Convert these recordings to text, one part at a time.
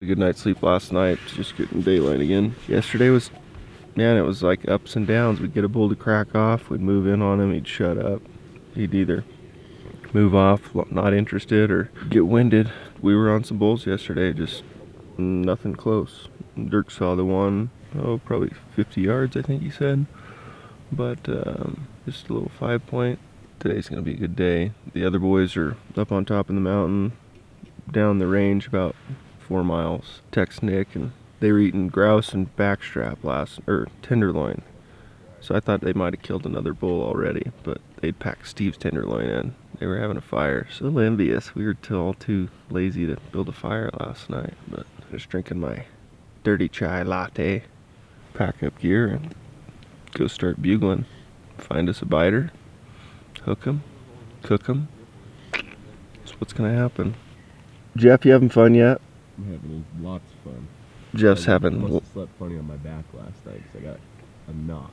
A good night's sleep last night, just getting daylight again. Yesterday was, man, it was like ups and downs. We'd get a bull to crack off, we'd move in on him, he'd shut up. He'd either move off, not interested, or get winded. We were on some bulls yesterday, just nothing close. Dirk saw the one, probably 50 yards, I think he said. But just a little 5-point. Today's gonna be a good day. The other boys are up on top of the mountain, down the range about 4 miles. Text Nick, and they were eating grouse and backstrap tenderloin. So I thought they might have killed another bull already, but they'd packed Steve's tenderloin in. They were having a fire. So a little envious. We were all too lazy to build a fire last night, but just drinking my dirty chai latte. Pack up gear and go start bugling. Find us a biter, hook 'em, cook 'em. That's what's gonna happen. Jeff, you having fun yet? I'm having lots of fun. Jeff's having. I must have slept funny on my back last night because I got a knot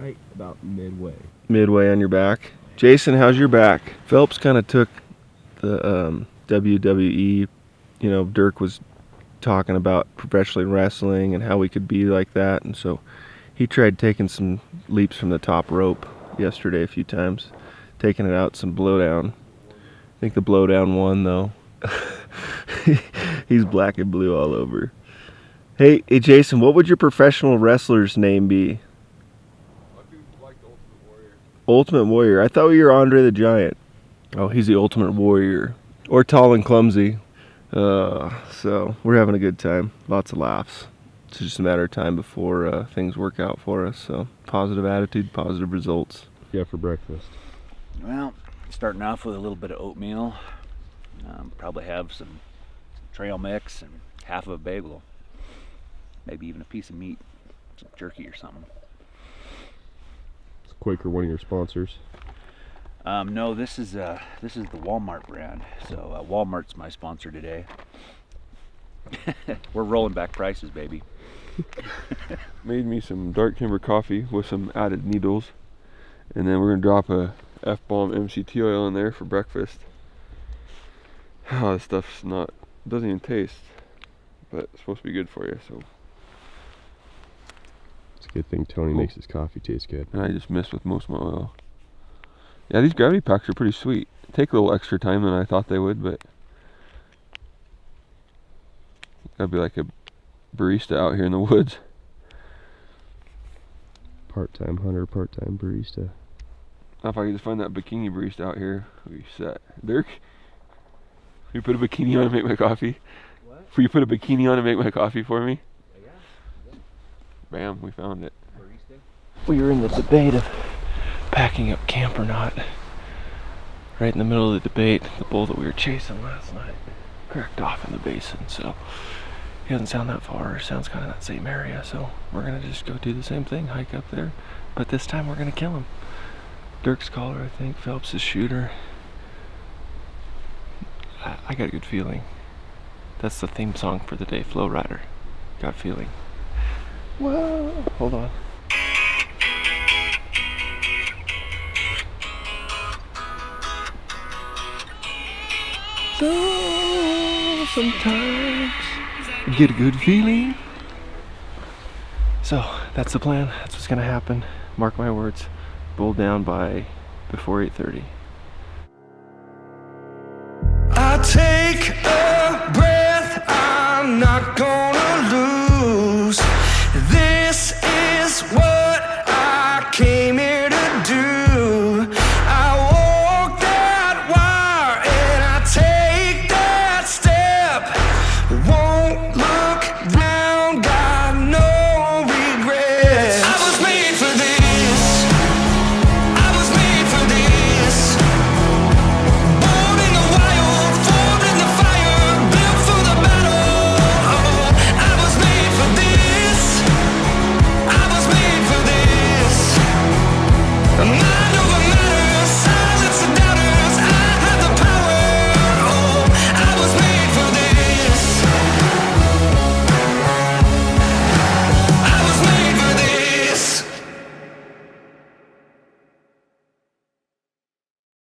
right about midway. Midway on your back. Jason, how's your back? Phelps kind of took the WWE. You know, Dirk was talking about professionally wrestling and how we could be like that, and so he tried taking some leaps from the top rope yesterday a few times, taking it out some blowdown. I think the blowdown won though. He's black and blue all over. Hey Jason, what would your professional wrestler's name be? Ultimate Warrior. I thought you were Andre the Giant. Oh, he's the Ultimate Warrior. Or tall and clumsy. So we're having a good time. Lots of laughs. It's just a matter of time before things work out for us. So positive attitude, positive results. Yeah, for breakfast. Well, starting off with a little bit of oatmeal. Probably have some trail mix and half of a bagel. Maybe even a piece of meat, some jerky or something. Is Quaker one of your sponsors? No, this is the Walmart brand. So Walmart's my sponsor today. We're rolling back prices, baby. Made me some dark timber coffee with some added needles, and then we're gonna drop a F-bomb MCT oil in there for breakfast. Oh, this stuff's doesn't even taste, but it's supposed to be good for you, so. It's a good thing Tony makes his coffee taste good. And I just missed with most of my oil. Yeah, these gravity packs are pretty sweet. Take a little extra time than I thought they would, but gotta be like a barista out here in the woods. Part-time hunter, part-time barista. Now if I could just find that bikini barista out here, we'd be set. Dirk, will you put a bikini on and make my coffee? What? Will you put a bikini on and make my coffee for me? Yeah. Bam, we found it. Barista? We were in the debate of packing up camp or not. Right in the middle of the debate, the bull that we were chasing last night cracked off in the basin, so he doesn't sound that far, sounds kind of that same area, so we're gonna just go do the same thing, hike up there, but this time we're gonna kill him. Dirk's caller, I think, Phelps' shooter. I got a good feeling. That's the theme song for the day, Flow Rider. Got feeling. Whoa, hold on. So sometimes you get a good feeling. So that's the plan. That's what's gonna happen. Mark my words. Bull down by before 8:30. I take a breath, I'm not gonna lose. This is what I came here to do. I walk that wire and I take that step. Won't look down, got no regrets. I was made for this. I was made for this. Born in the wild, formed in the fire, built for the battle. I was made for this. I was made for this. Mind over matter, silence the doubters. I have the power. I was made for this. I was made for this.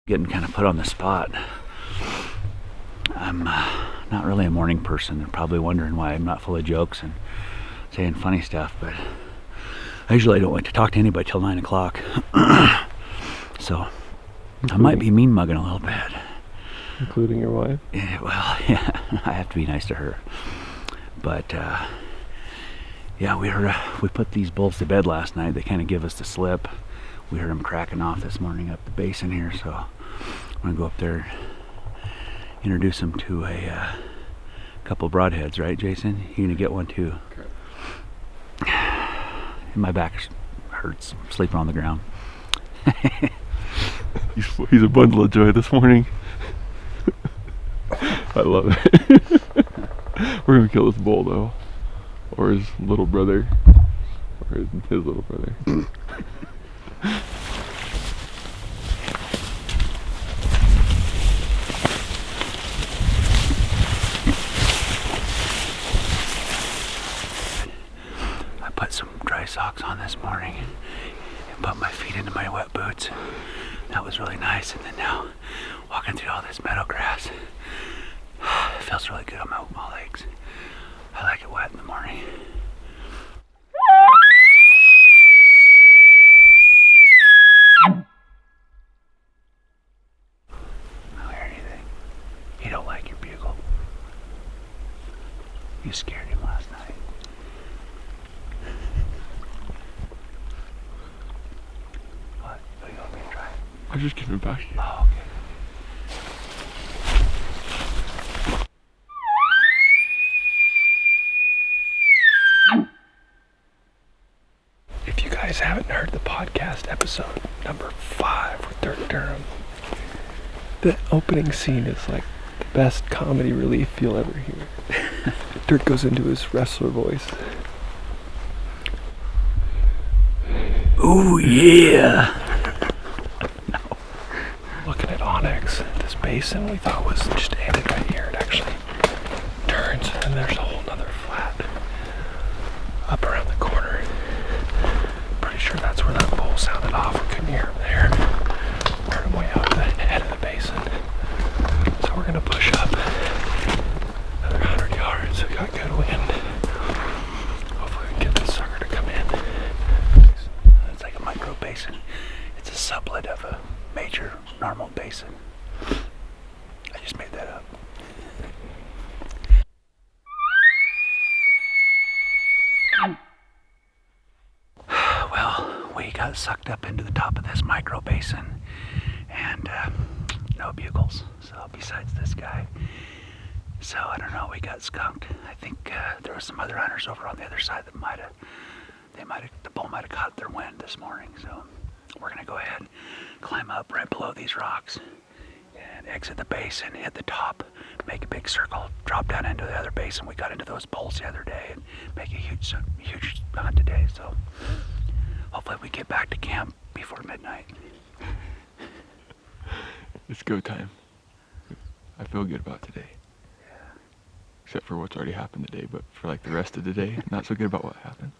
Getting kind of put on the spot. I'm not really a morning person. They're probably wondering why I'm not full of jokes and saying funny stuff, but I usually don't like to talk to anybody till 9 o'clock. So I might be mean mugging a little bit. Including your wife? Yeah, well, yeah, I have to be nice to her. But yeah, we put these bulls to bed last night. They kind of give us the slip. We heard them cracking off this morning up the basin here, so I'm gonna go up there, introduce them to a couple broadheads, right, Jason? You gonna get one too? My back hurts sleeping on the ground. He's a bundle of joy this morning. I love it. We're gonna kill this bull though, or his little brother, or his little brother. I put some dry socks on this morning and put my feet into my wet boots. That was really nice. And then now, walking through all this meadow grass, it feels really good on my legs. I like it wet in the morning. I don't hear anything. You don't like your bugle. You scared him last night. What? Oh, you want me to try it? I'm just giving it back to you. Oh, okay. If you guys haven't heard the podcast episode number 5 with Dirk Durham, the opening scene is like the best comedy relief you'll ever hear. Dirk goes into his wrestler voice. Ooh, yeah. Looking at Onyx, this basin we thought was just ended right here. It actually turns and there's a whole nother flat up around the corner. Pretty sure that's where that bull sounded off. We couldn't hear him there. Heard him way out the head of the basin. So we're gonna push up another 100 yards. We got good wind. Hopefully we can get this sucker to come in. It's like a micro basin. It's a sublet of a major normal basin. I just made that up. Well, we got sucked up into the top of this micro basin and no bugles, so besides this guy. So I don't know, we got skunked. I think there was some other hunters over on the other side that the bull might have caught their wind this morning. So we're gonna go ahead, climb up right below these rocks and exit the basin, hit the top, make a big circle, drop down into the other basin. We got into those bulls the other day and make a huge hunt today. So hopefully we get back to camp before midnight. It's go time. I feel good about today. Except for what's already happened today, but for like the rest of the day, not so good about what happened.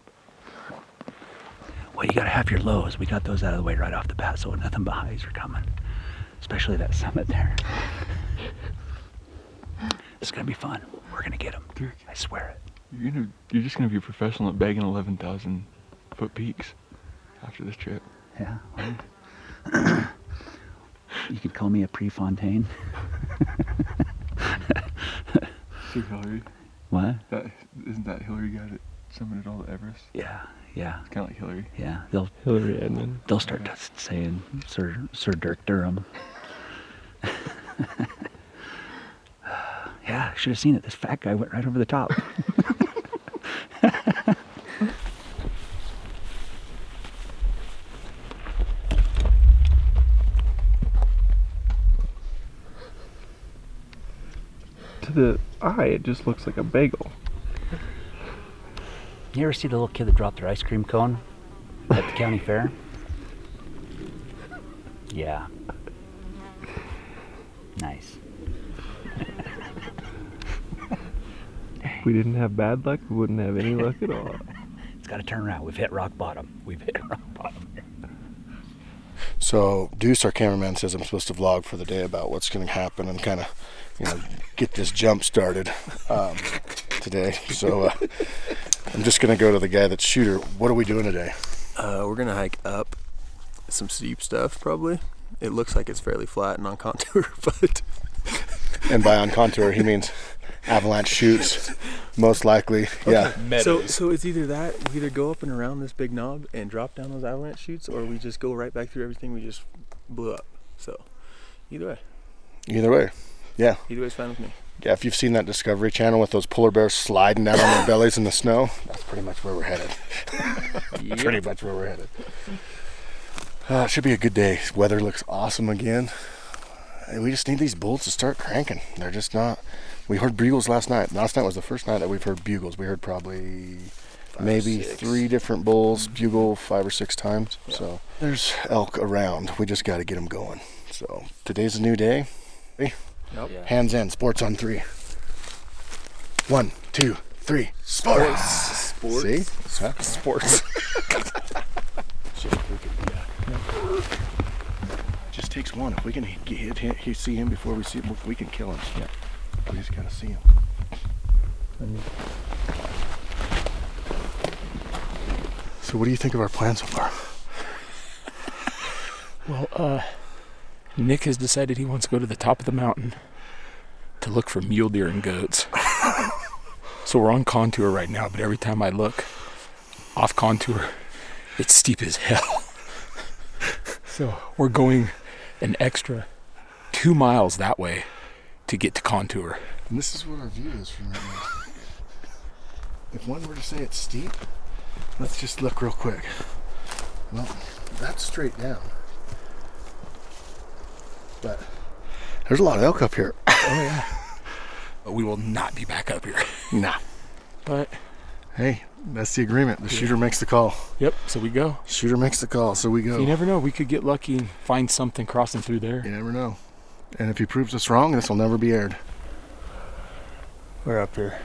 Well, you gotta have your lows. We got those out of the way right off the bat, so nothing but highs are coming. Especially that summit there. It's gonna be fun. We're gonna get them. Dirk, I swear it. you're just gonna be a professional at bagging 11,000 foot peaks after this trip. Yeah. Well, you could call me a Prefontaine. See Hillary? What? Isn't that Hillary guy that summited all the Everest? Yeah. Yeah. It's kind of like Hillary. Yeah. Hillary Edmond. They'll start saying Sir Dirk Durham. Yeah, I should have seen it. This fat guy went right over the top. To the eye, it just looks like a bagel. You ever see the little kid that dropped their ice cream cone at the county fair? Yeah. Nice. If we didn't have bad luck, we wouldn't have any luck at all. It's got to turn around. We've hit rock bottom. We've hit rock bottom. So Deuce, our cameraman, says I'm supposed to vlog for the day about what's going to happen and kind of, get this jump started today. So I'm just going to go to the guy that's shooter. What are we doing today? We're gonna hike up some steep stuff probably. It looks like it's fairly flat and on contour, but And by on contour, he means avalanche chutes, most likely. Yeah. so it's either that, we either go up and around this big knob and drop down those avalanche chutes, or we just go right back through everything we just blew up. So either way. Either way. Yeah. Either way's fine with me. Yeah, if you've seen that Discovery Channel with those polar bears sliding down on their bellies in the snow, that's pretty much where we're headed. Pretty much where we're headed. It should be a good day. Weather looks awesome again. And we just need these bulls to start cranking. They're just not. We heard bugles last night. Last night was the first night that we've heard bugles. We heard probably maybe 3 different bulls bugle 5 or 6 times. Yeah. So there's elk around. We just got to get them going. So today's a new day. Yep. Yeah. Hands in. Sports on 3. 1, 2, 3. Sports. See? Huh? Sports. Just takes one. If we can see him before we see him, we can kill him. Yeah. We just gotta see him. So what do you think of our plan so far? Well, Nick has decided he wants to go to the top of the mountain to look for mule deer and goats. So we're on contour right now, but every time I look off contour, it's steep as hell. So we're going an extra 2 miles that way to get to contour. And this is what our view is from right now. If one were to say it's steep, let's just look real quick. Well, that's straight down. But there's a lot of elk up here. Oh yeah. But we will not be back up here. Nah. But hey, that's the agreement. The shooter makes the call. Yep, so we go. Shooter makes the call, so we go. You never know. We could get lucky and find something crossing through there. You never know. And if he proves us wrong, this will never be aired. We're up here.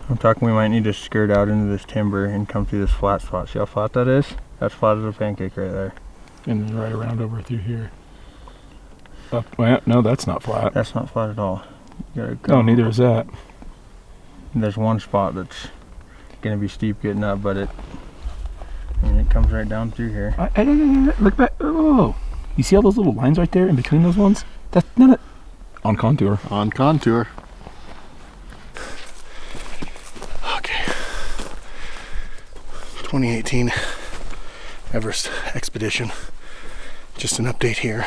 I'm talking we might need to skirt out into this timber and come through this flat spot. See how flat that is? That's flat as a pancake right there. And then right around over through here. Up, well, no, that's not flat. That's not flat at all. You gotta go. No, neither is that. There's one spot that's gonna be steep getting up, but it comes right down through here. Look back. Oh, you see all those little lines right there in between those ones? That's not on contour. On contour. Okay. 2018 Everest expedition. Just an update here.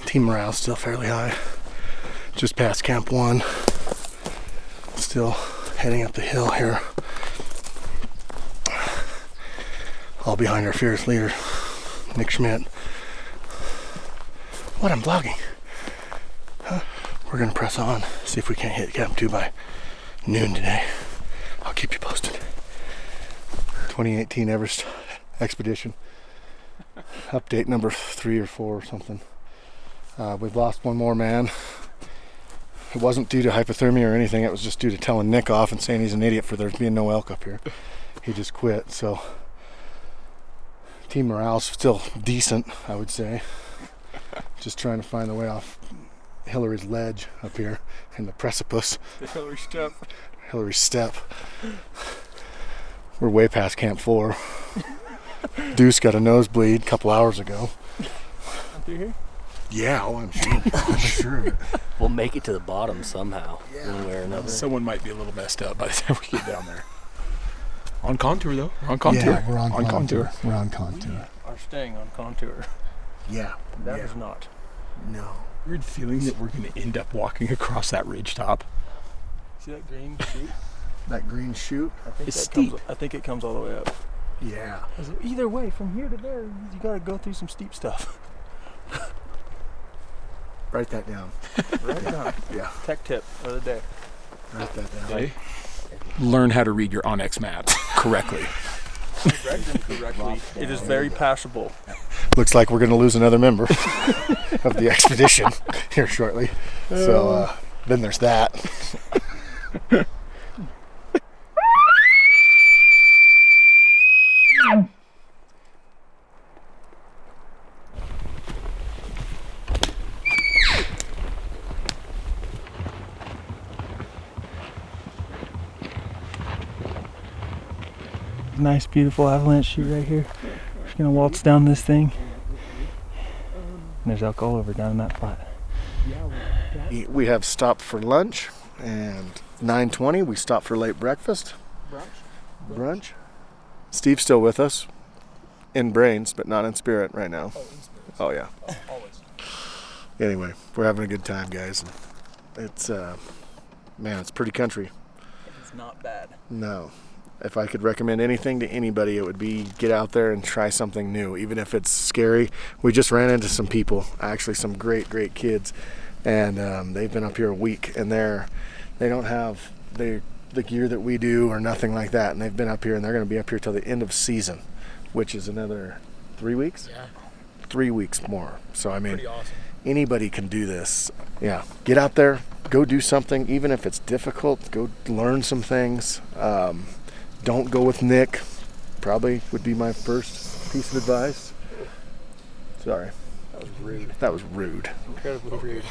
Team morale still fairly high. Just past Camp 1. Still heading up the hill here. All behind our fearless leader, Nick Schmidt. What, I'm vlogging? Huh? We're gonna press on, see if we can't hit Camp 2 by noon today. I'll keep you posted. 2018 Everest expedition. Update number 3 or 4 or something. We've lost one more man. It wasn't due to hypothermia or anything. It was just due to telling Nick off and saying he's an idiot for there being no elk up here. He just quit. So team morale's still decent, I would say. Just trying to find the way off Hillary's ledge up here in the precipice. The Hillary step. Hillary step. We're way past Camp 4. Deuce got a nosebleed a couple hours ago. Up through here? Yeah, oh, I'm sure. I'm sure of it. We'll make it to the bottom somehow, one way or another. Someone might be a little messed up by the time we get down there. On contour though. We're on contour. Yeah, we're on contour. We're on contour. We are staying on contour. Yeah. That is not. No. Weird feeling that we're going to end up walking across that ridge top. See that green chute? That green chute? It's steep. I think it comes all the way up. Yeah. Either way, from here to there, you gotta go through some steep stuff. Write that down. Right down. Yeah. Tech tip of the day. Write that down. Okay. Learn how to read your Onyx maps correctly. It is very passable. Looks like we're going to lose another member of the expedition here shortly. So then there's that. Nice, beautiful avalanche chute right here. Just gonna waltz down this thing. And there's elk all over down in that flat. We have stopped for lunch, and 9:20 we stopped for late breakfast. Brunch. Steve's still with us, in brains, but not in spirit right now. Oh yeah. Always. Anyway, we're having a good time, guys. It's man, it's pretty country. It's not bad. No. If I could recommend anything to anybody, it would be get out there and try something new, even if it's scary. We just ran into some people, actually some great kids, and they've been up here a week, and they don't have the gear that we do or nothing like that, and they've been up here, and they're going to be up here till the end of season, which is another 3 weeks? Yeah. 3 weeks more. So I mean, Pretty awesome. anybody can do this. Yeah, get out there, go do something, even if it's difficult. Go learn some things. Don't go with Nick. Probably would be my first piece of advice. Sorry. That was rude. That was rude. Incredibly rude.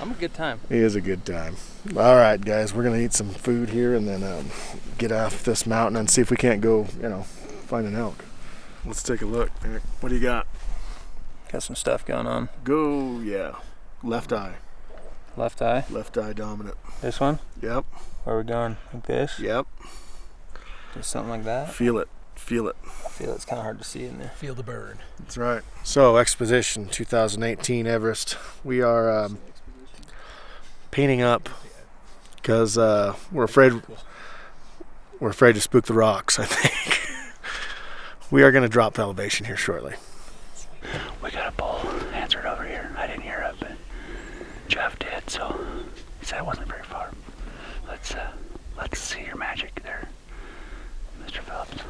I'm a good time. It is a good time. All right, guys, we're gonna eat some food here and then get off this mountain and see if we can't go, find an elk. Let's take a look. Nick, what do you got? Got some stuff going on. Go, yeah. Left eye. Left eye. Left eye dominant. This one? Yep. Where are we going? Like this? Yep. Just something like that? Feel it. Feel it. I feel it's kind of hard to see in there. Feel the burn. That's right. So, Exposition 2018 Everest. We are painting up because we're afraid to spook the rocks, I think. We are going to drop elevation here shortly. We got a bull answered over here. I didn't hear it, but Jeff did, so he said it wasn't very far. Let's see your magic there, Mr. Phelps.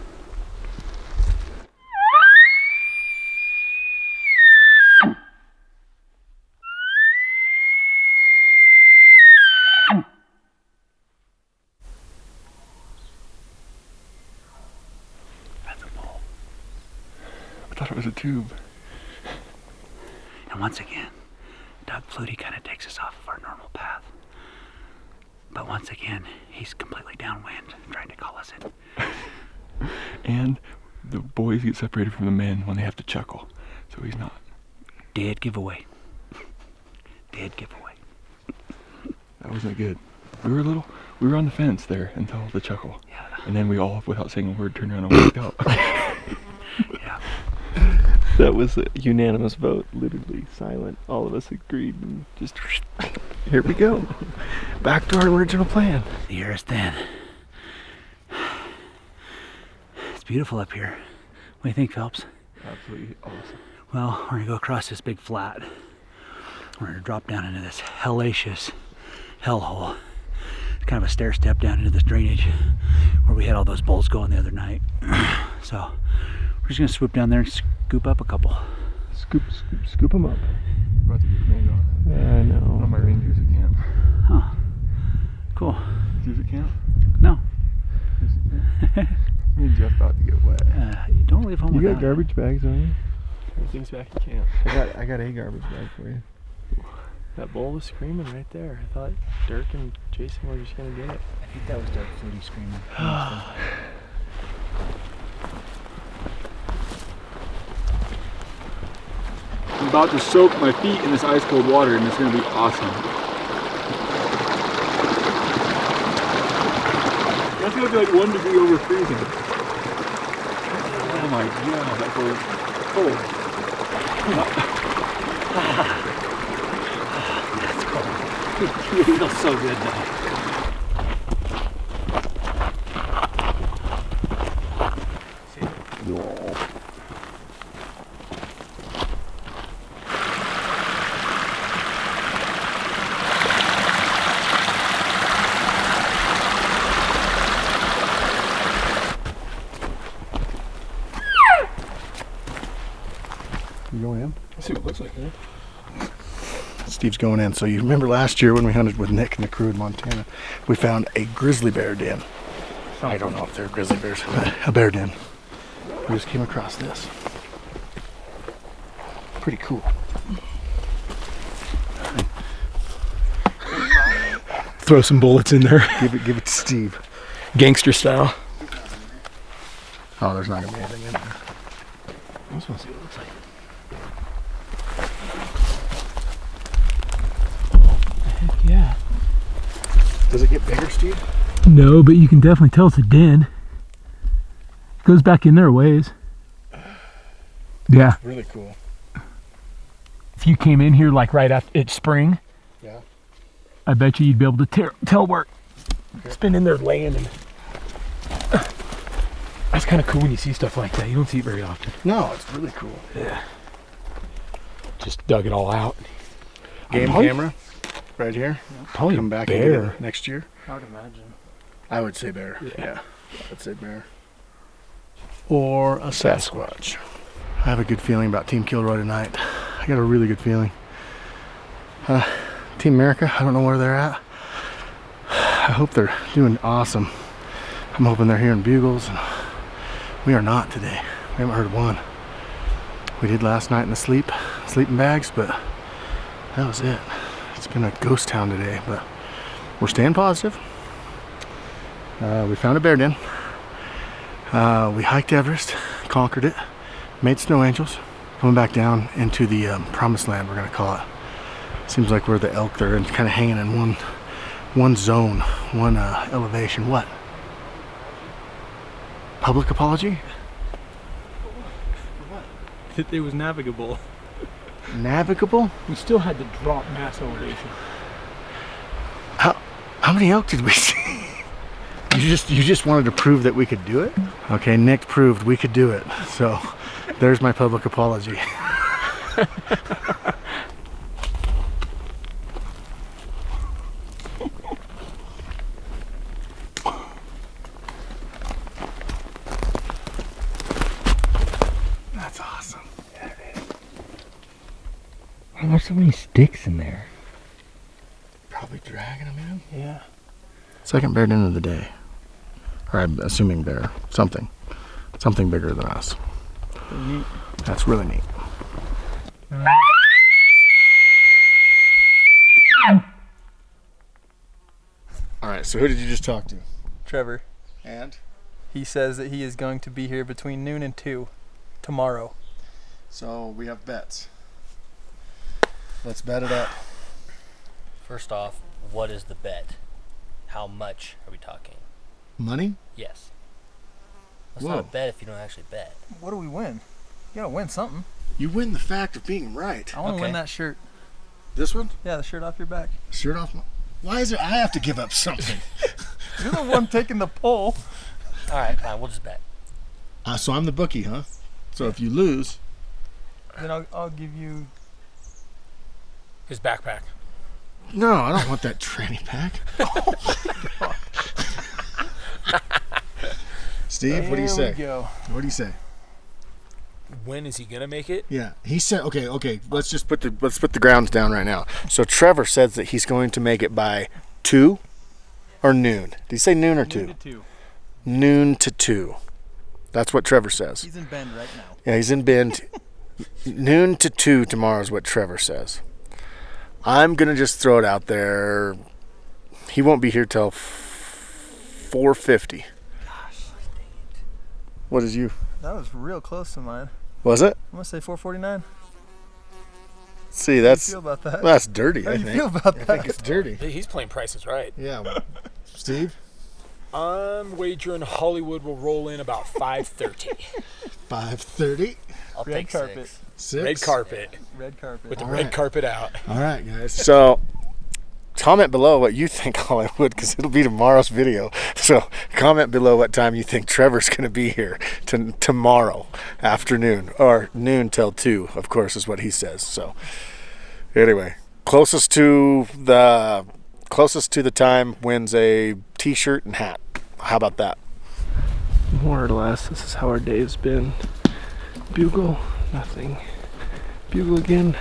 That's a bull. I thought it was a tube. And once again, Doug Flutie kind of takes us off of our normal path. But once again, he's completely downwind, trying to call us in. And the boys get separated from the men when they have to chuckle. So he's not. Dead giveaway. Dead giveaway. That wasn't good. We were on the fence there until the chuckle. Yeah. And then we all, without saying a word, turned around and walked out. Yeah. That was a unanimous vote, literally silent. All of us agreed and just, here we go. Back to our original plan. The air is thin. It's beautiful up here. What do you think, Phelps? Absolutely awesome. Well, we're gonna go across this big flat. We're gonna drop down into this hellacious hellhole. It's kind of a stair step down into this drainage where we had all those bulls going the other night. So we're just gonna swoop down there and scoop up a couple. Scoop them up. About to get rained on. Yeah, I know. One of my rangers at camp. Huh. Cool. Yours at camp? No. Me and Jeff about to get wet. You don't leave home You without got garbage bags on you? Everything's back in camp. I got a garbage bag for you. That bull was screaming right there. I thought Dirk and Jason were just gonna get it. I think that was Doug Flutie screaming. I'm about to soak my feet in this ice cold water and it's going to be awesome. That's going to be like 1 degree over freezing. Oh my god, that feels cold. That's cold. It feels so good though. You going in? Let's see what it looks like, man. Steve's going in. So you remember last year when we hunted with Nick and the crew in Montana, we found a grizzly bear den. I don't know if they're grizzly bears, but a bear den. We just came across this. Pretty cool. Throw some bullets in there, Give it to Steve. gangster style. Oh, there's not gonna be anything in there. I just want to see what it looks like. Heck yeah. Does it get bigger, Steve? No, but you can definitely tell it's a den. It goes back in there a ways. Yeah. Really cool. If you came in here like right after it's spring, Yeah. I bet you'd be able to tell where it's been in there laying. And that's kind of cool when you see stuff like that. You don't see it very often. No, it's really cool. Yeah. Just dug it all out. Game Probably- camera, right here. Probably Come a back bear. and get it next year. I would imagine. I would say bear. Yeah. I'd say bear. Or a Sasquatch. I have a good feeling about Team Kilroy tonight. I got a really good feeling. Team America, I don't know where they're at. I hope they're doing awesome. I'm hoping they're hearing bugles. And we are not today. We haven't heard one. We did last night in the sleeping bags, but that was it. It's been a ghost town today, but we're staying positive. We found a bear den. We hiked Everest, conquered it, made snow angels, coming back down into the promised land, we're gonna call it. Seems like we're the elk there and kind of hanging in one zone, one elevation. What? Public apology? It was navigable. Navigable? We still had to drop mass elevation. How many elk did we see? You just wanted to prove that we could do it? Okay, Nick proved we could do it. So there's my public apology. That's awesome. Why are there so many sticks in there? Probably dragging them in. Yeah. Second bear den of the day. Or I'm assuming bear. Something bigger than us. Neat. That's really neat. Alright, so who did you just talk to? Trevor. And? He says that he is going to be here between noon and 2 tomorrow. So we have bets. Let's bet it up. First off, what is the bet? How much are we talking? Money? Yes. That's Whoa. not a bet if you don't actually bet. What do we win? You gotta win something. You win the fact of being right. I want to Okay. win that shirt. This one? Yeah, the shirt off your back. Shirt off my... Why is it I have to give up something? You're the one taking the poll. All right, fine. We'll just bet. So I'm the bookie, huh? So if you lose... Then I'll give you. His backpack. No, I don't want that tranny pack. Steve, what do you say? There we go. What do you say? When is he gonna make it? Yeah, he said. Okay. Let's just put the grounds down right now. So Trevor says that he's going to make it by 2 or noon. Did he say noon or 2? Noon to 2. Noon to 2. That's what Trevor says. He's in Bend right now. Yeah, he's in Bend. Noon to 2 tomorrow is what Trevor says. I'm gonna just throw it out there. He won't be here till 4:50. What is you? That was real close to mine. Was it? I'm gonna say 4:49. See, How that's do you feel about that? that's dirty. How I do you think. feel about I that? think it's dirty. He's playing Price is Right. Yeah. Steve, I'm wagering Hollywood will roll in about 5:30. 5:30. I'll Red take carpet. 6. Red carpet. Red carpet. With the All red right. carpet out. All right, guys. So, comment below what you think Hollywood, because it'll be tomorrow's video. So, comment below what time you think Trevor's going to be here tomorrow afternoon, or noon till 2, of course, is what he says. So, anyway, closest to the time wins a T-shirt and hat. How about that? More or less, this is how our day has been. Bugle, nothing. Bugle again,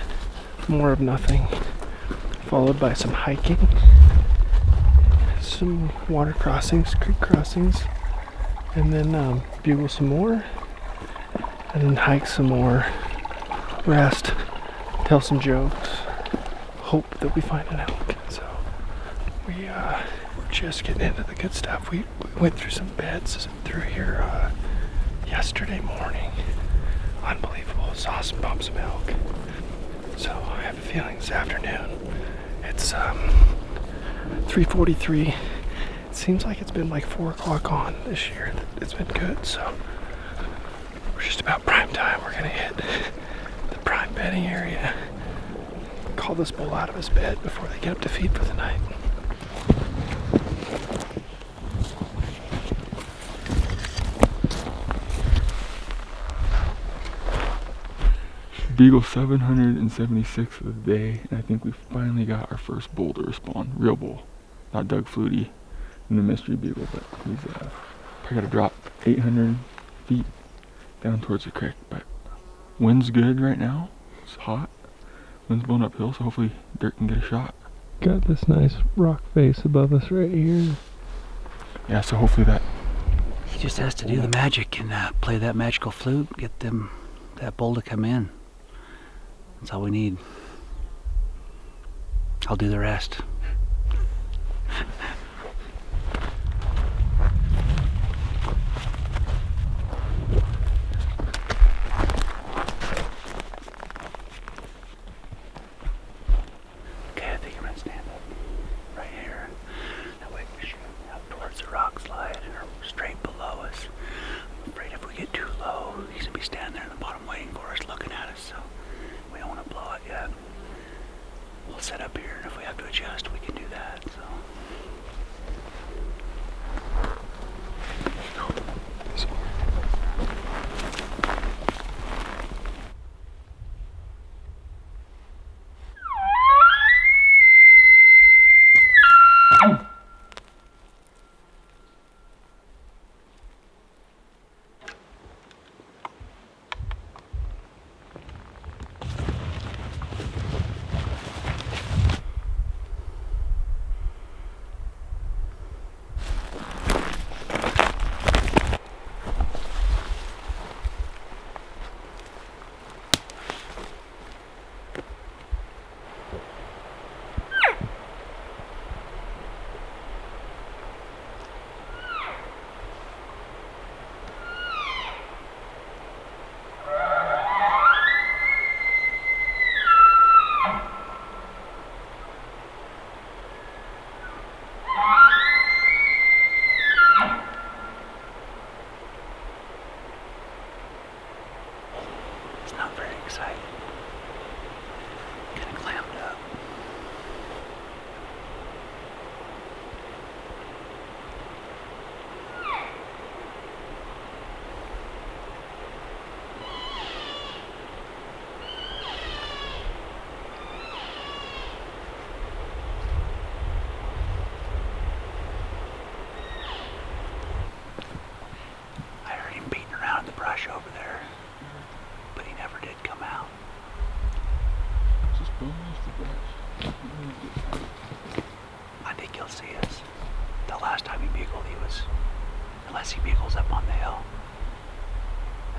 more of nothing. followed by some hiking, some water crossings, creek crossings, and then bugle some more, and then hike some more, rest, tell some jokes, hope that we find an elk. So we're just getting into the good stuff. We went through some beds through here yesterday morning. Unbelievable. Saw some bumps of elk. So I have a feeling this afternoon. It's 3:43. It seems like it's been like 4 o'clock on this year. It's been good. So we're just about prime time. We're gonna hit the prime bedding area. Call this bull out of his bed before they get up to feed for the night. Beagle 776 of the day, and I think we finally got our first bull to respond. Real bull, not Doug Flutie in the mystery beagle, but he's probably got to drop 800 feet down towards the creek. But wind's good right now. It's hot. Wind's blowing uphill, so hopefully Dirk can get a shot. Got this nice rock face above us right here. Yeah, so hopefully that. He just has to do the magic and play that magical flute, get that bull to come in. That's all we need. I'll do the rest. Okay, I think I'm gonna stand up right here. That way we shoot out towards the rock slide or straight below us. I'm afraid if we get too low, he's gonna be standing there in the bottom waiting for us, looking at us. So we don't want to blow it yet. We'll set up here, and if we have to adjust, we can do that. So. Not very excited. Kind of clammed up. I heard him beating around in the brush over there. But he never did come out. I think he'll see us. The last time he beagled, unless he beagles up on the hill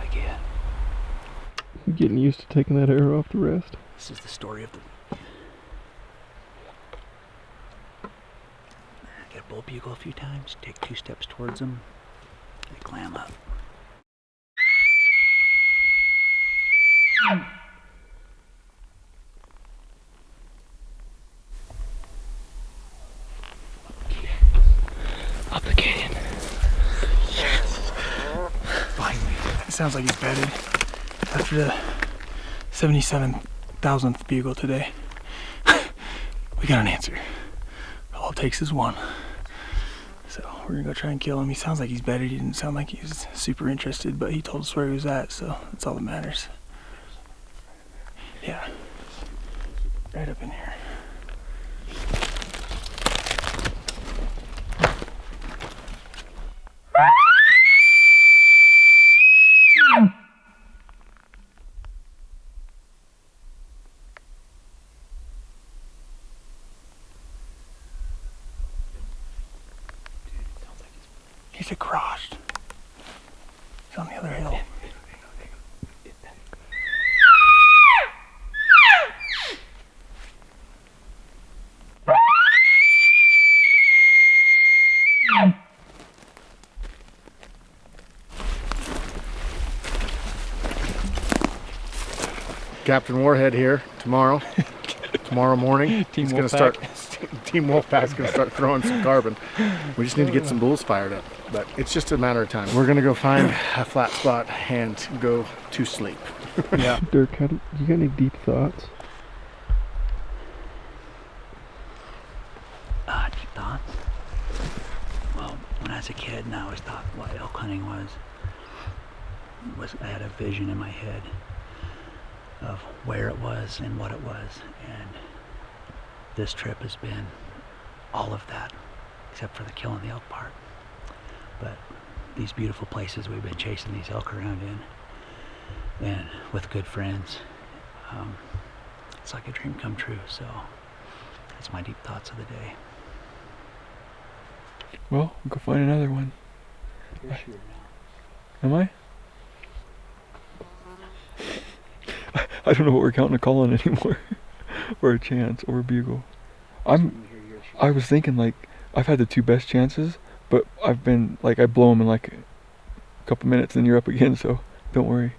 again. You getting used to taking that arrow off the rest? This is the story of the. Get a bull bugle a few times, take 2 steps towards him, they clam up. Up the canyon. Yes. Finally. It sounds like he's bedded. After the 77,000th bugle today, we got an answer. All it takes is one. So we're gonna go try and kill him. He sounds like he's bedded. He didn't sound like he was super interested, but he told us where he was at, so that's all that matters. Yeah. Right up in here. He's across. He's on the other hill. Captain Warhead here tomorrow morning. Team He's gonna Wolfpack. start. Team Wolfpack's gonna start throwing some carbon. We just need to get some bulls fired up, but it's just a matter of time. We're gonna go find a flat spot and go to sleep. Yeah. Dirk, you got any deep thoughts? Deep thoughts? Well, when I was a kid and I always thought what elk hunting was I had a vision in my head of where it was and what it was, and this trip has been all of that, except for the killing the elk part. But these beautiful places we've been chasing these elk around in, and with good friends, it's like a dream come true. So that's my deep thoughts of the day. Well, we'll go find another one. You're sure now. Am I? I don't know what we're counting a call on anymore. Or a chance, or a bugle. I was thinking like, I've had the 2 best chances, but I've been like, I blow them in like a couple minutes and you're up again, so don't worry.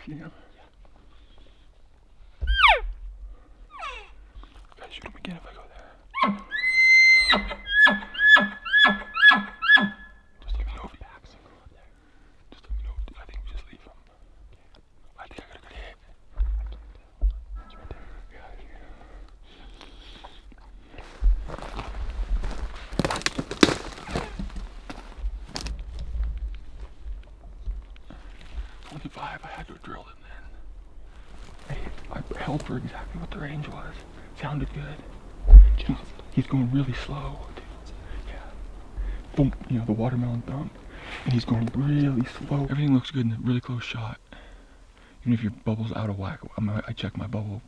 see him? Gotta shoot him again if I go there. Just let me know if he backs and go up there. Just let me know. I think we just leave him. I think I got a good hit. It's right there. Yeah. Only 5. I had to have drilled him then. Hey, I held for exactly what the range was. Sounded good. He's going really slow, dude. Yeah. Boom, you know, the watermelon thump. And he's going really slow. Everything looks good in a really close shot. Even if your bubble's out of whack, I checked my bubble.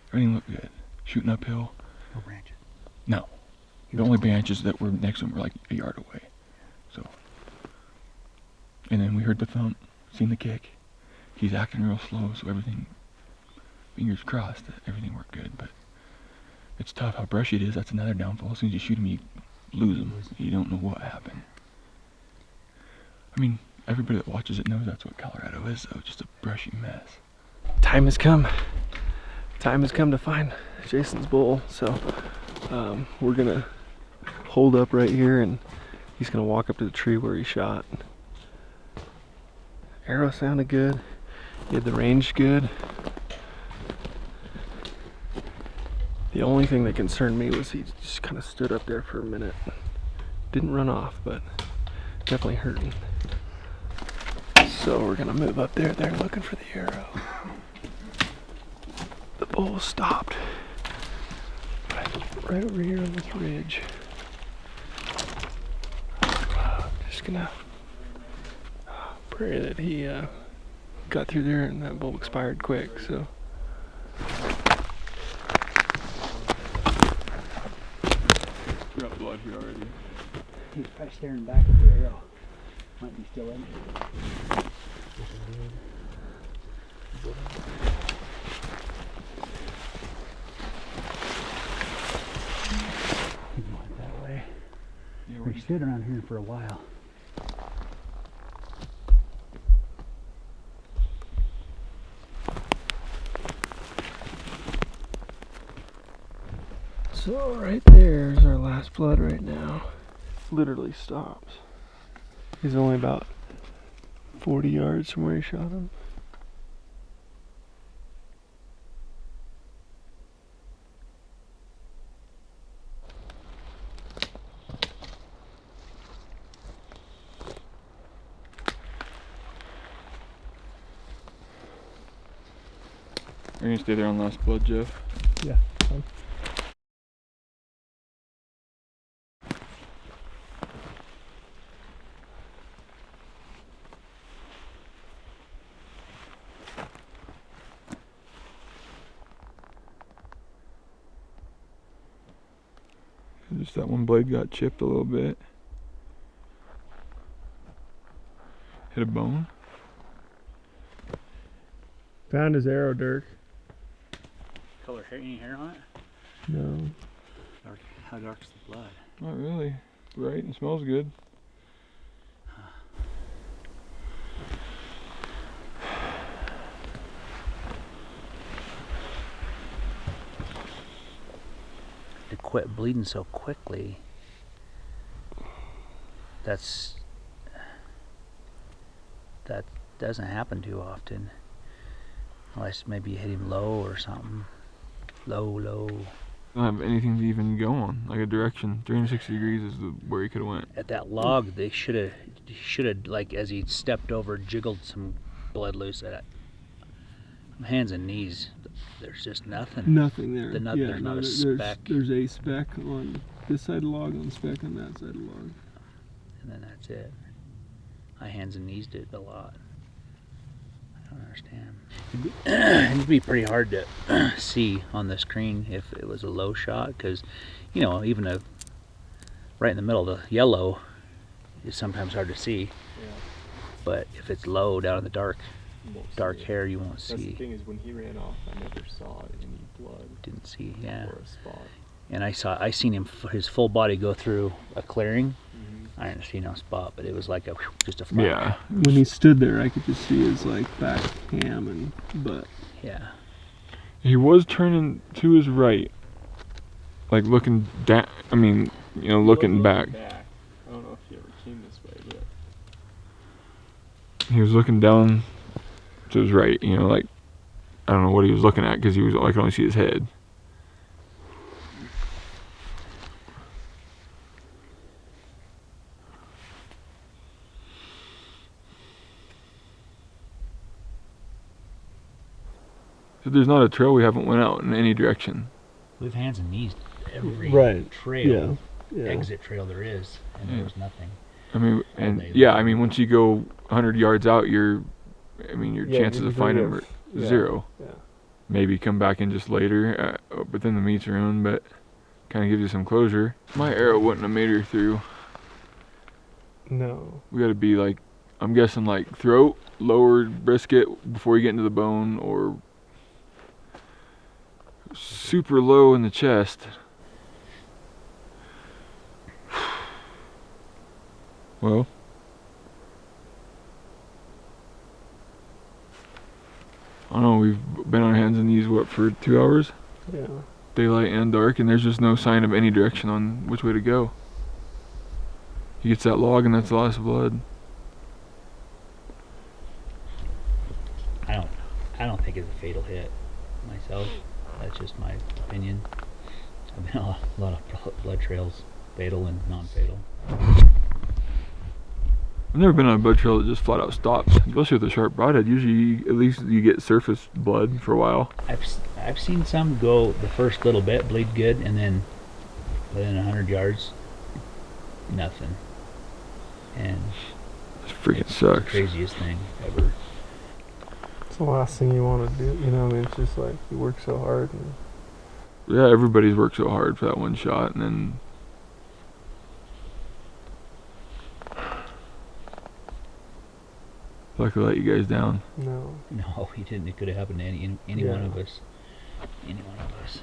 Everything looked good. Shooting uphill. No branches. No. The only branches that were next to him were like a yard away. So. And then we heard the thump, seen the kick. He's acting real slow, so everything, fingers crossed that everything worked good, but it's tough how brushy it is. That's another downfall. As soon as you shoot him, you lose him. You don't know what happened. I mean, everybody that watches it knows that's what Colorado is, though, just a brushy mess. Time has come. Time has come to find Jason's bull. So we're gonna hold up right here, and he's gonna walk up to the tree where he shot. Arrow sounded good. He had the range good. The only thing that concerned me was he just kind of stood up there for a minute. Didn't run off, but definitely hurting. So we're gonna move up there. They're looking for the arrow. The bull stopped right over here on this ridge. Just gonna pray that he got through there and that bull expired quick. So. We're got blood here already. He's probably staring back at the arrow. Might be still in. He went that way. Yeah, He stood around here for a while. So right there's our last blood right now. Literally stops. He's only about 40 yards from where he shot him. Are you gonna stay there on last blood, Jeff? Yeah. Fine. Just that one blade got chipped a little bit. Hit a bone. Found his arrow, Dirk. Color hair? Any hair on it? No. Dark. How dark's the blood? Not really. Bright and smells good. To quit bleeding so quickly. That doesn't happen too often. Unless maybe you hit him low or something. Low. Don't have anything to even go on. Like a direction. 360 degrees is where he could have went. At that log, they should have, like, as he stepped over, jiggled some blood loose at it. Hands and knees, there's just nothing. Nothing there. There's not a speck. There's a speck on this side of the log, on the speck on that side of the log. And then that's it. My hands and knees did a lot. I don't understand. It'd be pretty hard to see on the screen if it was a low shot, because, you know, even right in the middle, the yellow is sometimes hard to see. Yeah. But if it's low down in the dark hair, you won't see. That's the thing, is when he ran off, I never saw any blood. Didn't see, yeah. Or a spot. And I seen him, his full body go through a clearing, I didn't see no spot, but it was like just a flash. Yeah. When he stood there, I could just see his like back cam and butt. Yeah. He was turning to his right, like looking down. I mean, you know, looking back. I don't know if you ever came this way, but he was looking down to his right. You know, like I don't know what he was looking at because I could only see his head. If there's not a trail, we haven't went out in any direction. We've hands and knees every trail, exit trail there is, and there was nothing. I mean, and yeah, I mean, once you go 100 yards out, your chances of finding them are zero. Yeah. Maybe come back in just later, but then the meat's ruined, but kind of gives you some closure. My arrow wouldn't have made her through. No. We got to be like, I'm guessing like throat, lower brisket before you get into the bone, or super low in the chest. Well, I don't know, we've been on hands and knees, what, for 2 hours? Yeah. Daylight and dark, and there's just no sign of any direction on which way to go. He gets that log and that's the last blood. I don't think it's a fatal hit myself. That's just my opinion. I've been on a lot of blood trails, fatal and non-fatal. I've never been on a blood trail that just flat out stops, especially with a sharp broadhead. Usually, at least you get surface blood for a while. I've seen some go the first little bit, bleed good, and then within 100 yards, nothing. And it freaking sucks. The craziest thing ever. It's the last thing you want to do, you know. I mean, it's just like you work so hard. And yeah, everybody's worked so hard for that one shot, and then luckily let you guys down. No, he didn't. It could have happened to any one of us. Any one of us.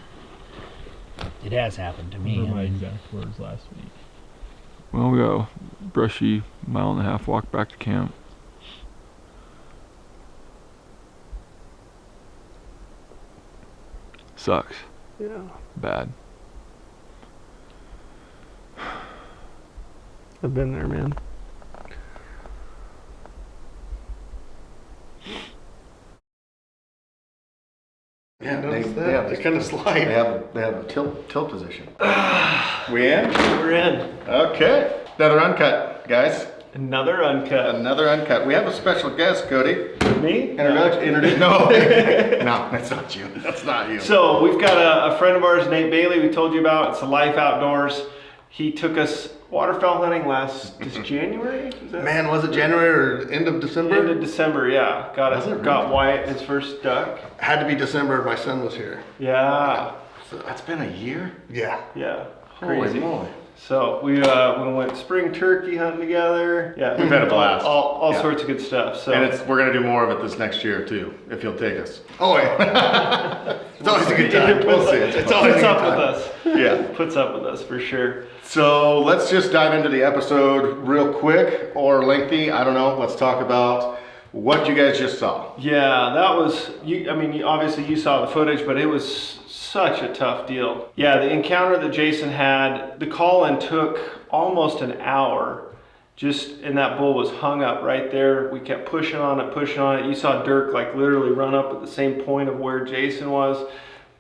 It has happened to me. My exact words last week. Well, we got a brushy 1.5 mile walk back to camp. Sucks. Yeah. Bad. I've been there, man. Yeah, they kind of slide. They have a tilt position. We in? We're in. Okay. Another uncut, guys. Another uncut. Another uncut. We have a special guest, Cody. Me? Introduce. No. No, that's not you. That's not you. So we've got a friend of ours, Nate Bailey, we told you about. It's a Life Outdoors. He took us waterfowl hunting last January? Man, was it January or end of December? End of December, yeah. Got Wyatt his first duck. Had to be December. My son was here. Yeah. So that's been a year? Yeah. Yeah. Holy moly. So we went spring turkey hunting together. Yeah, we've had a blast. All sorts of good stuff. So and we're gonna do more of it this next year too, if you'll take us. Oh yeah. It's always a good time. We'll see. It's always a good time. Puts up with us. Yeah, puts up with us for sure. So let's just dive into the episode real quick or lengthy. I don't know. Let's talk about what you guys just saw. Yeah, that was you. I mean, obviously you saw the footage, but it was such a tough deal. Yeah, the encounter that Jason had, the call-in took almost an hour. And that bull was hung up right there. We kept pushing on it. You saw Dirk like literally run up at the same point of where Jason was.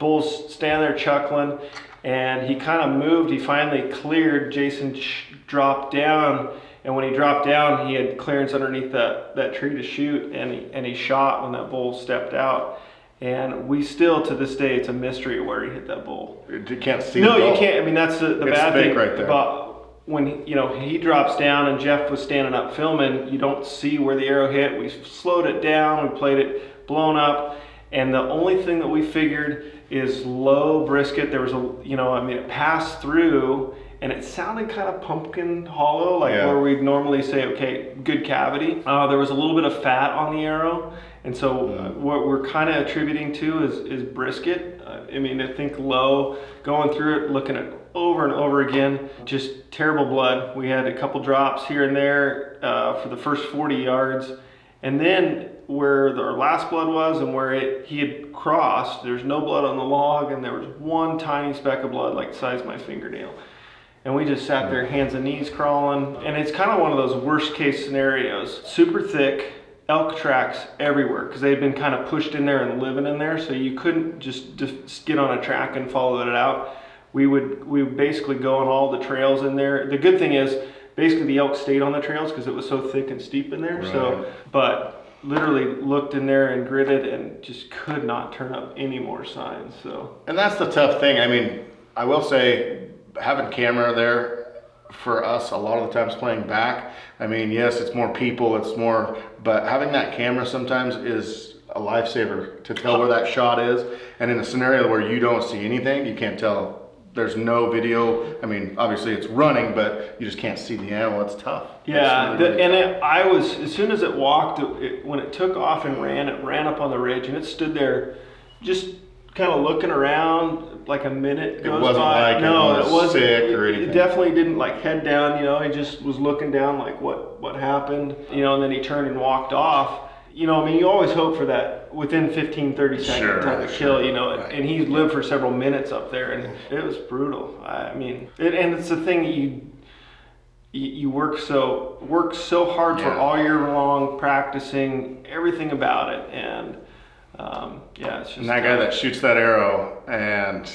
Bull's standing there chuckling, and he kind of moved. He finally cleared. Jason dropped down, and when he dropped down, he had clearance underneath that tree to shoot, and he shot when that bull stepped out. And we still, to this day, it's a mystery where he hit that bull. You can't see. No, you can't. I mean, that's the bad thing right there. About when he drops down and Jeff was standing up filming. You don't see where the arrow hit. We slowed it down. We played it blown up, and the only thing that we figured is low brisket. There was it passed through, and it sounded kind of pumpkin hollow, where we'd normally say, okay, good cavity. There was a little bit of fat on the arrow. And so what we're kind of attributing to is brisket. I think low, going through it, looking at over and over again. Just terrible blood. We had a couple drops here and there for the first 40 yards. And then where our last blood was and where he had crossed, there's no blood on the log, and there was one tiny speck of blood like the size of my fingernail. And we just sat there, hands and knees crawling. And it's kind of one of those worst case scenarios. Super thick, elk tracks everywhere, because they've been kind of pushed in there and living in there, so you couldn't just get on a track and follow it out. We would basically go on all the trails in there. The good thing is, basically the elk stayed on the trails because it was so thick and steep in there. Right. So, but literally looked in there and gridded and just could not turn up any more signs. So, and that's the tough thing. I mean, I will say, having camera there for us a lot of the times playing back, I mean, yes, it's more people, it's more, but having that camera sometimes is a lifesaver to tell where that shot is. And in a scenario where you don't see anything, you can't tell. There's no video. I mean, obviously it's running, but you just can't see the animal. It's tough. Yeah, I was, as soon as it walked, when it took off and ran, it ran up on the ridge, and it stood there just kind of looking around. Like a minute goes by. It wasn't like it was sick or anything. It definitely didn't like head down, you know, he just was looking down like what happened, you know, and then he turned and walked off. You know, I mean, you always hope for that within 15, 30 seconds time to kill, you know, right. And he lived for several minutes up there, and it was brutal. I mean, and it's the thing that you work so hard for all year long, practicing everything about it, and it's just. And that guy that shoots that arrow, and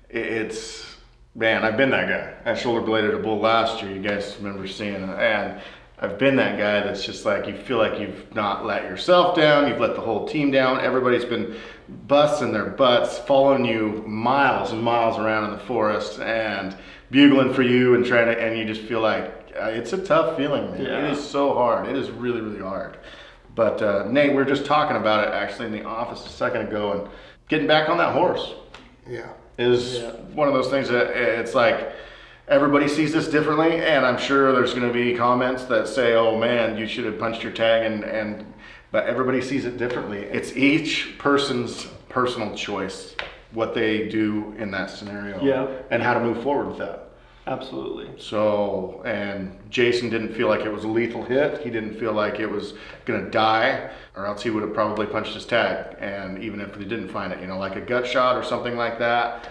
it's, man, I've been that guy. I shoulder bladed a bull last year. You guys remember seeing it, and I've been that guy that's just like, you feel like you've not let yourself down, you've let the whole team down. Everybody's been busting their butts, following you miles and miles around in the forest and bugling for you and trying to, and you just feel like it's a tough feeling, man. Yeah. It is so hard. It is really, really hard. But Nate, we were just talking about it actually in the office a second ago, and getting back on that horse. Yeah. Is one of those things that it's like, everybody sees this differently, and I'm sure there's going to be comments that say, "Oh man, you should have punched your tag," but everybody sees it differently. It's each person's personal choice what they do in that scenario, and how to move forward with that. Absolutely. So, and Jason didn't feel like it was a lethal hit. He didn't feel like it was going to die, or else he would have probably punched his tag. And even if he didn't find it, you know, like a gut shot or something like that.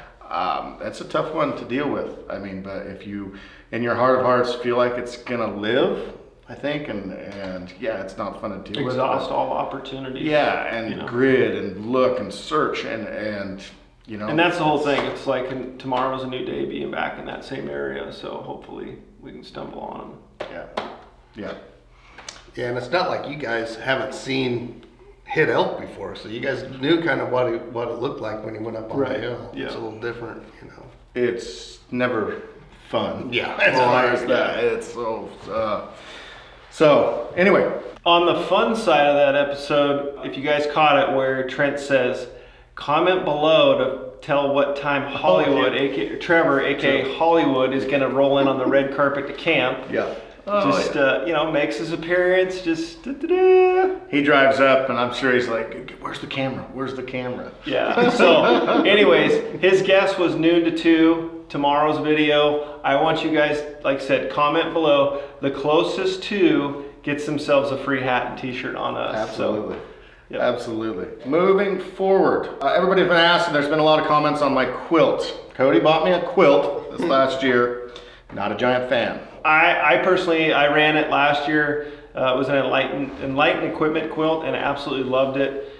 That's a tough one to deal with. I mean, but if you, in your heart of hearts, feel like it's gonna live, I think, and it's not fun to deal with. Exhaust all opportunities. Yeah, and grid and look and search and you know. And that's the whole thing. It's like tomorrow's a new day being back in that same area. So hopefully we can stumble on them. Yeah, and it's not like you guys haven't seen hit elk before, so you guys knew kind of what it looked like when he went up on the hill. Yeah. It's a little different, you know. It's never fun. Yeah, as far as that, it's so anyway. On the fun side of that episode, if you guys caught it, where Trent says, comment below to tell what time Hollywood, aka Trevor, aka Hollywood, is going to roll in on the red carpet to camp. Yeah. You know, makes his appearance, just da-da-da. He drives up, and I'm sure he's like, where's the camera? Where's the camera? Yeah. So, anyways, his guess was noon to 2, tomorrow's video. I want you guys, like I said, comment below. The closest to gets themselves a free hat and t-shirt on us. Absolutely. So, Absolutely. Moving forward, everybody's been asking, there's been a lot of comments on my quilt. Cody bought me a quilt this last year. Not a giant fan. I personally, I ran it last year. It was an Enlighten equipment quilt, and I absolutely loved it.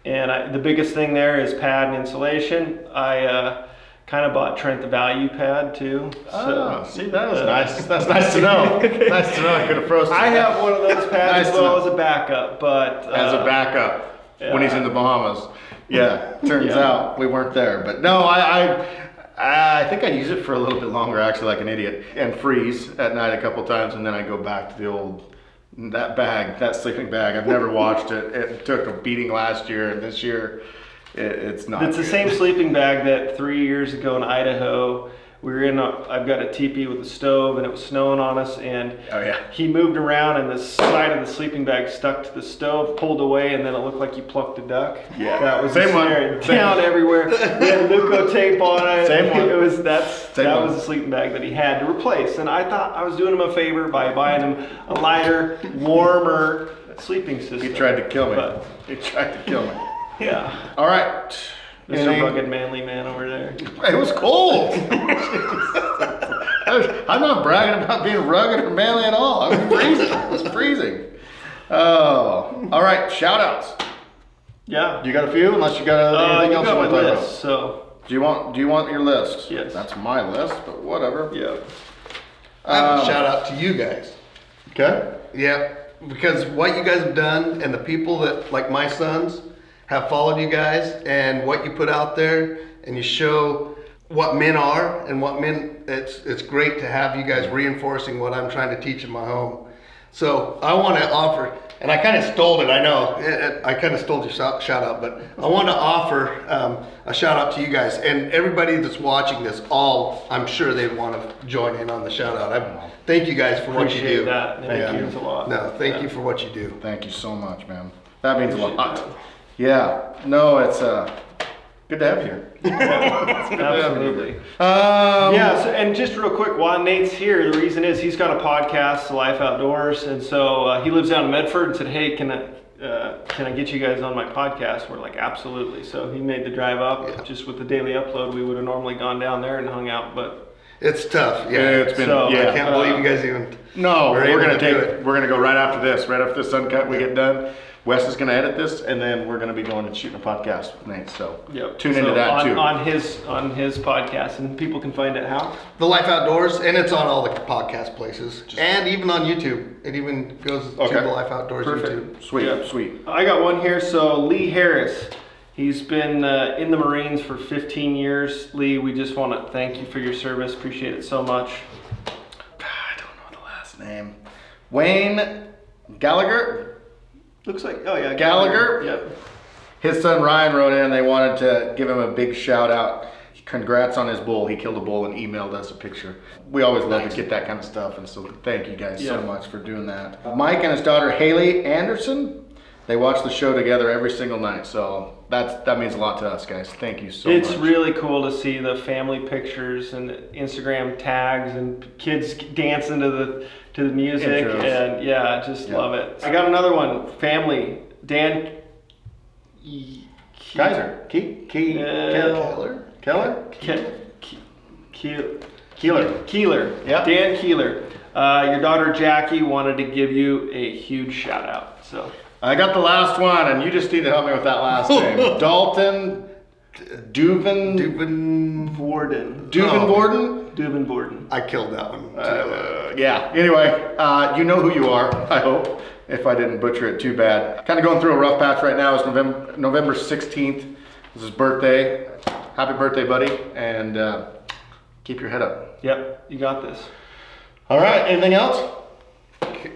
And the biggest thing there is pad and insulation. I kind of bought Trent the value pad too. See, that was nice. That's nice to know. Nice to know. I could have frozen. I have one of those pads as well as a backup, but as a backup when he's in the Bahamas. Yeah, turns out we weren't there, but no, I think I use it for a little bit longer, actually, like an idiot, and freeze at night a couple times, and then I go back to the old, that sleeping bag. I've never washed it. It took a beating last year, and this year it's not. It's the same sleeping bag that 3 years ago in Idaho, I've got a teepee with a stove, and it was snowing on us, and Oh, yeah. he moved around, and the side of the sleeping bag stuck to the stove, pulled away, and then it looked like you plucked a duck. Yeah. That was Same the one. scenario. Down everywhere. We had Luco tape on it. Same one. That one. was the sleeping bag that he had to replace, and I thought I was doing him a favor by buying him a lighter, warmer sleeping system. He tried to kill me. But, He tried to kill me. yeah. All right. Mr. Anything- Rugged Manly Man over there. It was cold. I'm not bragging about being rugged or manly at all. I was freezing. It was freezing. Oh, all right. Shout outs. Yeah. You got a few? Unless you got anything You else got you my want to talk about. list, so Do you want your list? Yes. That's my list, but whatever. yeah. I have a shout out to you guys. Okay. Yeah, because what you guys have done and the people that, like my sons, have followed you guys and what you put out there, and you show what men are and what men, it's great to have you guys reinforcing what I'm trying to teach in my home. So I want to offer, and I kind of stole it, I know, I kind of stole your shout out, but I want to offer a shout out to you guys and everybody that's watching this. I'm sure they'd want to join in on the shout out. Thank you guys for what you Appreciate do. that. Thank you. It's a lot. No, thank you for what you do. Thank you so much, man. That means a Appreciate lot. that. Yeah. No, it's good to have you here. Absolutely. Yeah, so, and just real quick, while Nate's here, the reason is he's got a podcast, Life Outdoors, and so he lives down in Medford and said, hey, can I get you guys on my podcast? We're like, absolutely. So he made the drive up. Yeah. Just with the daily upload, we would have normally gone down there and hung out, but It's tough. Yeah, It's been. So, I yeah. can't believe you guys even. No, We're we're able gonna to do take. it. We're gonna go right after this. Right after this uncut, we get done. Wes is gonna edit this, and then we're gonna be going and shooting a podcast with Nate. So yep. tune So into that too. on his podcast, and people can find it how? The Life Outdoors, and it's on all the podcast places, and even on YouTube. It even goes Okay. to the Life Outdoors Perfect. YouTube. Sweet, Yeah. sweet. I got one here. So Lee Harris, he's been in the Marines for 15 years. Lee, we just want to thank you for your service. Appreciate it so much. I don't know the last name. Wayne Gallagher. Looks like, oh yeah, Gallagher? Yep. His son Ryan wrote in. They wanted to give him a big shout out. Congrats on his bull. He killed a bull and emailed us a picture. We always love to get that kind of stuff, and so thank you guys so Yeah. much for doing that. Mike and his daughter Haley Anderson, they watch the show together every single night, so that means a lot to us, guys. Thank you so much. It's really cool to see the family pictures and the Instagram tags and kids dancing to the music, Intros. and yeah, just love it. I got another one. Family, Dan Kaiser. Keeler. Yep. Dan Keeler. Your daughter Jackie wanted to give you a huge shout out. So I got the last one, and you just need to help me with that last name. Dalton Duven Borden. Duven Borden. I killed that one. Yeah. Anyway, you know who you are. I hope. If I didn't butcher it too bad. Kind of going through a rough patch right now. It's November 16th. It's his birthday. Happy birthday, buddy! And keep your head up. Yep, you got this. All right. Anything else?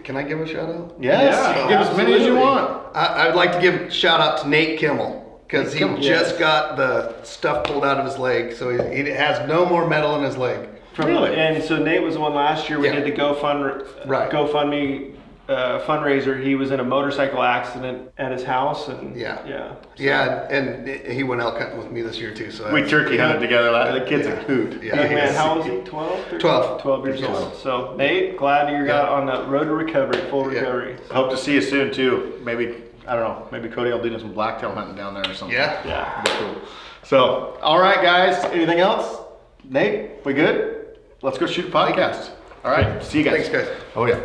Can I give a shout out? Yes. Yeah, Give as many as you absolutely. want. I would like to give a shout out to Nate Kimmel, because he just got the stuff pulled out of his leg, so he has no more metal in his leg. Really? And so Nate was the one last year. We Yeah. did the Right. GoFundMe fundraiser. He was in a motorcycle accident at his house, and Yeah. yeah. Yeah, and he went elk hunting with me this year too. So We turkey hunted together. The kid's a Yeah. hoot. Yeah. Young man, how was he? 12? 12. 12 years Yes. old. So Nate, glad you got on the road to recovery, full Yeah. recovery. Hope to see you soon too. Maybe, I don't know, maybe Cody will do some blacktail hunting down there or something. Yeah. Yeah. That'd be cool. So, all right, guys. Anything else? Nate, we good? Let's go shoot a podcast. All right. See you guys. Thanks, guys. Oh yeah.